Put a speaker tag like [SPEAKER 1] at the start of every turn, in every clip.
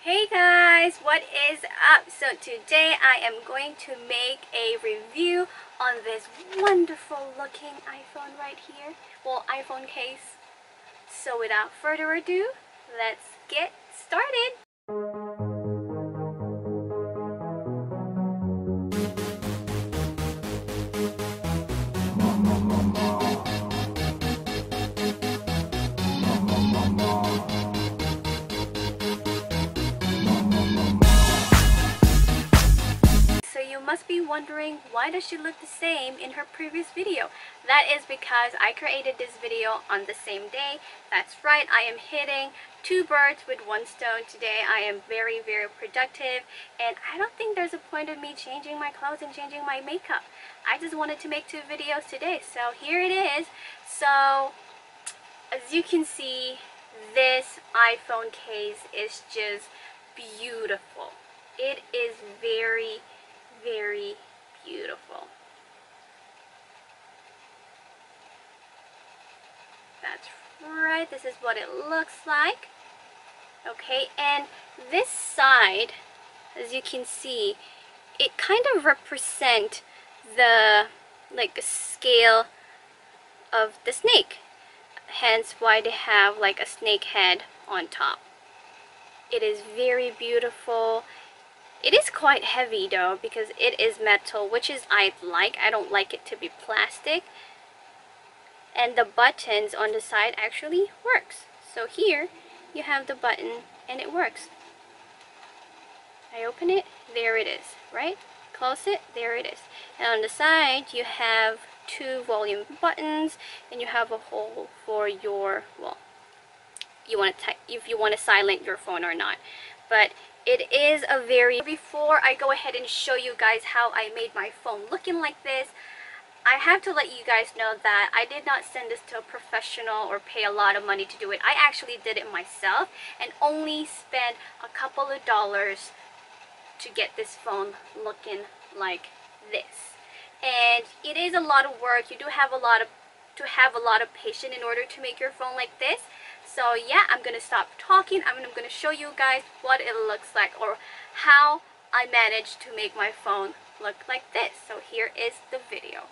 [SPEAKER 1] Hey guys, what is up? So today I am going to make a review on this wonderful looking iPhone right here. Well, iPhone case. So without further ado, let's get started. So you must be wondering, why does she look the same in her previous video? That is because I created this video on the same day. That's right, I am hitting two birds with one stone today. I am very productive, and I don't think there's a point of me changing my clothes and changing my makeup. I just wanted to make two videos today, so here it is. So as you can see, this iPhone case is just beautiful. It is very beautiful. That's right, this is what it looks like. Okay, and this side, as you can see, it kind of represents the scale of the snake, hence why they have like a snake head on top. It is very beautiful. It is quite heavy though, because it is metal, which is I don't like it to be plastic. And the buttons on the side actually works. So here you have the button and it works. I open it, there it is, right? Close it, there it is. And on the side you have two volume buttons, and you have a hole for your, well, if you want to silent your phone or not. But it is a very, before I go ahead and show you guys how I made my phone looking like this, I have to let you guys know that I did not send this to a professional or pay a lot of money to do it. I actually did it myself and only spent a couple of dollars to get this phone looking like this. And it is a lot of work. You do have a lot of patience in order to make your phone like this. So yeah, I'm gonna stop talking. I'm gonna show you guys what it looks like, or how I managed to make my phone look like this. So here is the video.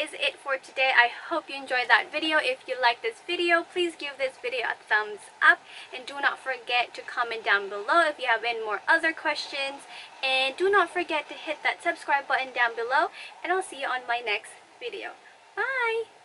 [SPEAKER 1] is it for today. I hope you enjoyed that video. If you like this video, please give this video a thumbs up, and do not forget to comment down below if you have any more other questions, and do not forget to hit that subscribe button down below, and I'll see you on my next video. Bye!